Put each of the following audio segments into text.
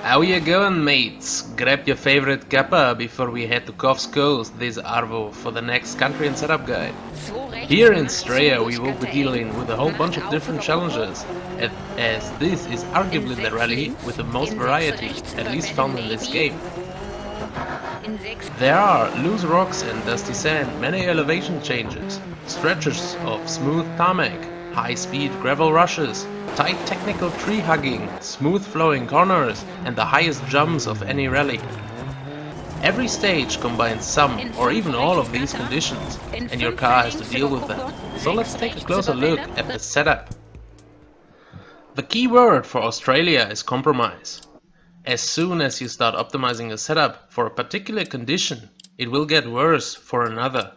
How you going, mates? Grab your favorite cuppa before we head to Kov's Coast this Arvo for the next country and setup guide. Here in Straya we will be dealing with a whole bunch of different challenges, as this is arguably the rally with the most variety, at least found in this game. There are loose rocks and dusty sand, many elevation changes, stretches of smooth tarmac, high-speed gravel rushes, tight technical tree hugging, smooth flowing corners and the highest jumps of any rally. Every stage combines some or even all of these conditions, and your car has to deal with them. So let's take a closer look at the setup. The key word for Australia is compromise. As soon as you start optimizing a setup for a particular condition, it will get worse for another.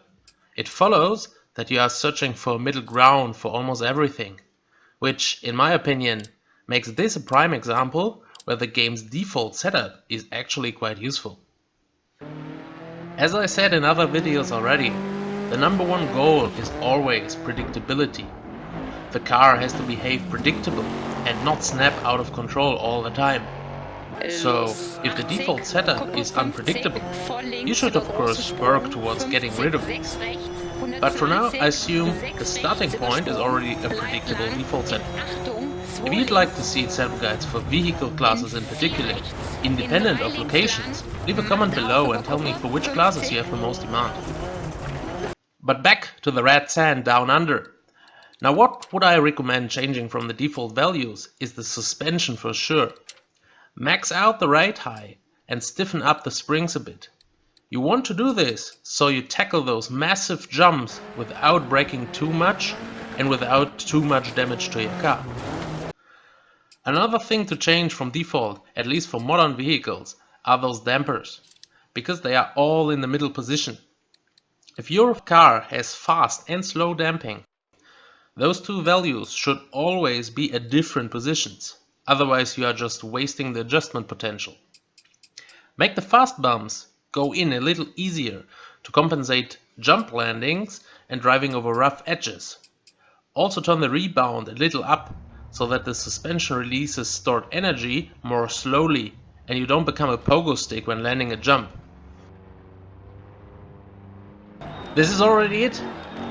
It follows that you are searching for a middle ground for almost everything, which, in my opinion, makes this a prime example where the game's default setup is actually quite useful. As I said in other videos already, the number one goal is always predictability. The car has to behave predictable and not snap out of control all the time. So, if the default setup is unpredictable, you should of course work towards getting rid of it. But for now, I assume the starting point is already a predictable default setup. If you'd like to see setup guides for vehicle classes in particular, independent of locations, leave a comment below and tell me for which classes you have the most demand. But back to the red sand down under. Now what would I recommend changing from the default values is the suspension for sure. Max out the ride high and stiffen up the springs a bit. You want to do this so you tackle those massive jumps without braking too much and without too much damage to your car. Another thing to change from default, at least for modern vehicles, are those dampers, because they are all in the middle position. If your car has fast and slow damping, those two values should always be at different positions. Otherwise you are just wasting the adjustment potential. Make the fast bumps go in a little easier to compensate jump landings and driving over rough edges. Also turn the rebound a little up so that the suspension releases stored energy more slowly and you don't become a pogo stick when landing a jump. This is already it.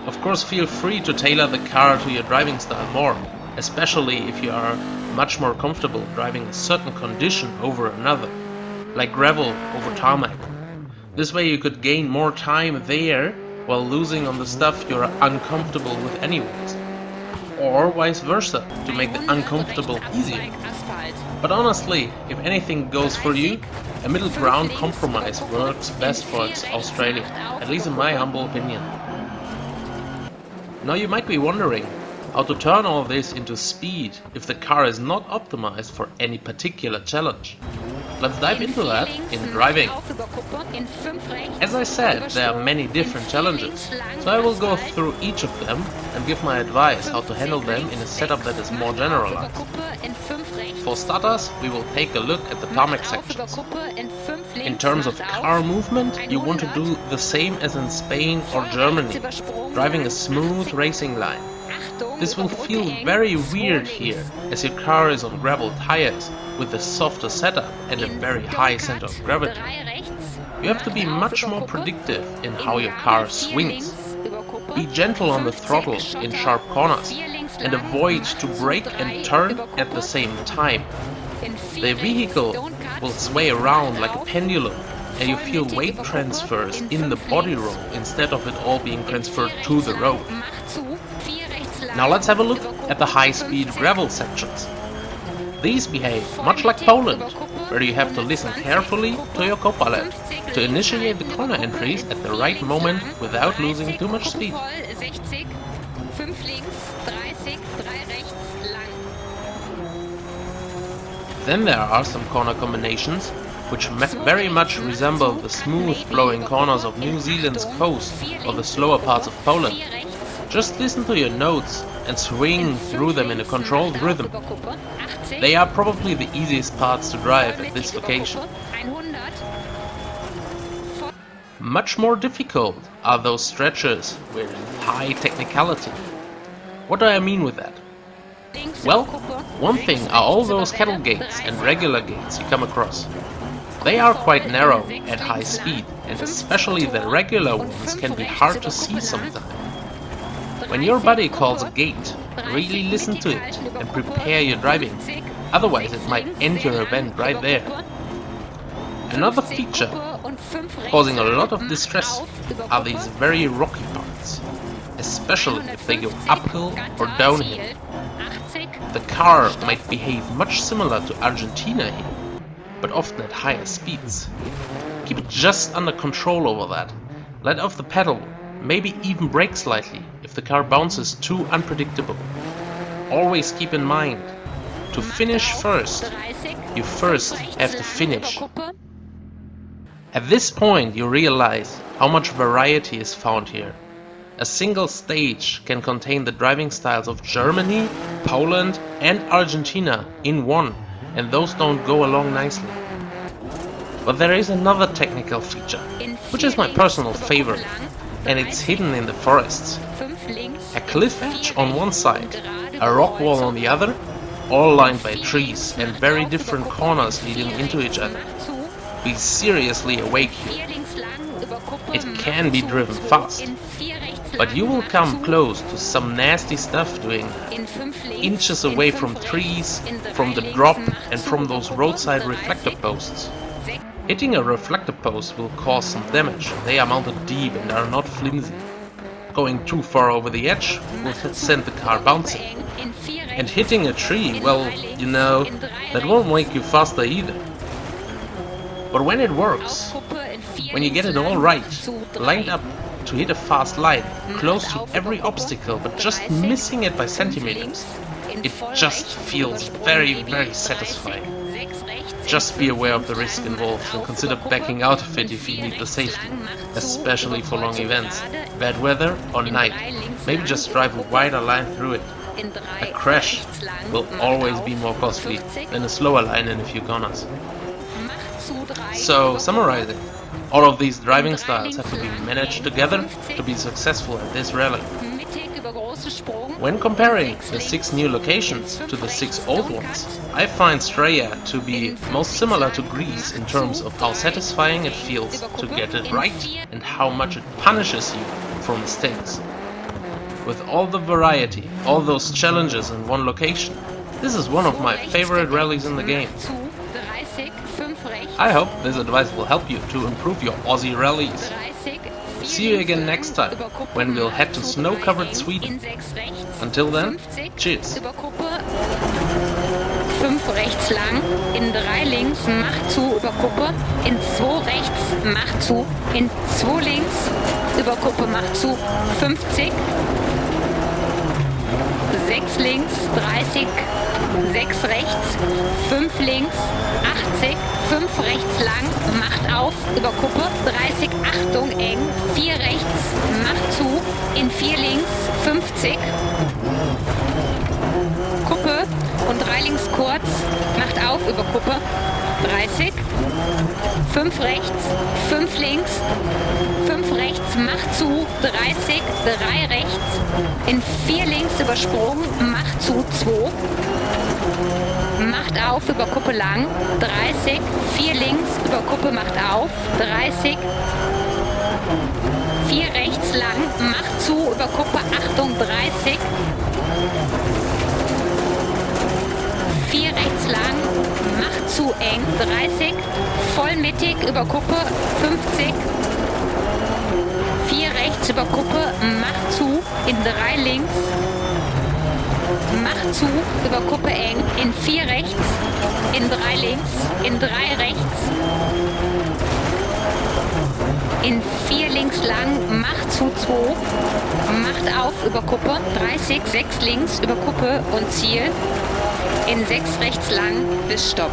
Of course, feel free to tailor the car to your driving style more, especially if you are much more comfortable driving a certain condition over another, like gravel over tarmac. This way you could gain more time there while losing on the stuff you're uncomfortable with anyways. Or vice versa, to make the uncomfortable easier. But honestly, if anything goes for you, a middle ground compromise works best for Australia, at least in my humble opinion. Now you might be wondering how to turn all this into speed if the car is not optimized for any particular challenge. Let's dive into that in driving. As I said, there are many different challenges, so I will go through each of them and give my advice how to handle them in a setup that is more generalized. For starters, we will take a look at the tarmac sections. In terms of car movement, you want to do the same as in Spain or Germany, driving a smooth racing line. This will feel very weird here, as your car is on gravel tires with a softer setup and a very high center of gravity. You have to be much more predictive in how your car swings. Be gentle on the throttle in sharp corners and avoid to brake and turn at the same time. The vehicle will sway around like a pendulum and you feel weight transfers in the body roll instead of it all being transferred to the road. Now let's have a look at the high-speed gravel sections. These behave much like Poland, where you have to listen carefully to your co-pilot to initiate the corner entries at the right moment without losing too much speed. Then there are some corner combinations which very much resemble the smooth flowing corners of New Zealand's coast or the slower parts of Poland. Just listen to your notes and swing through them in a controlled rhythm. They are probably the easiest parts to drive at this location. Much more difficult are those stretches with high technicality. What do I mean with that? Well, One thing are all those kettle gates and regular gates you come across. They are quite narrow at high speed, and especially the regular ones can be hard to see sometimes. When your buddy calls a gate, really listen to it and prepare your driving, otherwise it might end your event right there. Another feature causing a lot of distress are these very rocky parts, especially if they go uphill or downhill. The car might behave much similar to Argentina here, but often at higher speeds. Keep it just under control over that. Let off the pedal, maybe even brake slightly if the car bounces too unpredictable. Always keep in mind, to finish first, you first have to finish. At this point you realize how much variety is found here. A single stage can contain the driving styles of Germany, Poland and Argentina in one, and those don't go along nicely. But there is another technical feature, which is my personal favorite, and it's hidden in the forests. A cliff edge on one side, a rock wall on the other, all lined by trees and very different corners leading into each other. Be seriously awake here. It can be driven fast, but you will come close to some nasty stuff doing that. Inches away from trees, from the drop and from those roadside reflector posts. Hitting a reflector post will cause some damage. They are mounted deep and are not flimsy. Going too far over the edge will send the car bouncing. And hitting a tree, well, you know, that won't make you faster either. But when it works, when you get it all right, lined up to hit a fast line, close to every obstacle but just missing it by centimeters, it just feels very, very satisfying. Just be aware of the risk involved and consider backing out of it if you need the safety, especially for long events, bad weather or night. Maybe just drive a wider line through it. A crash will always be more costly than a slower line in a few corners. So, summarizing, all of these driving styles have to be managed together to be successful at this rally. When comparing the 6 new locations to the 6 old ones, I find Straya to be most similar to Greece in terms of how satisfying it feels to get it right and how much it punishes you for mistakes. With all the variety, all those challenges in one location, this is one of my favorite rallies in the game. I hope this advice will help you to improve your Aussie rallies. See you again next time, when we'll head to snow-covered Sweden. Until then, cheers! 5 rechts lang, in 3 links, macht zu, über Kuppe, in 2 rechts, macht zu, in 2 links, über Kuppe, macht zu, 50, 6 links, 30, 6 rechts, 5 links, 80, 5 rechts lang, macht auf, über Kuppe, 30, Achtung, eng, 4 rechts, macht zu, in 4 links, 50, Kuppe und 3 links kurz, macht auf, über Kuppe, 30, 5 rechts, 5 links, 5 rechts, macht zu, 30, 3 rechts, in 4 links übersprungen, macht zu, 2, macht auf, über Kuppe lang, 30, 4 links, über Kuppe, macht auf, 30, 4 rechts lang, macht zu, über Kuppe, Achtung, 30, 4 rechts lang, macht zu eng, 30, voll mittig, über Kuppe, 50, 4 rechts über Kuppe, macht zu, in 3 links, macht zu, über Kuppe eng, in 4 rechts, in 3 links, in 3 rechts, in 4 links lang, macht zu, 2, macht auf, über Kuppe, 30, 6 links, über Kuppe und Ziel, in 6 rechts lang bis Stopp.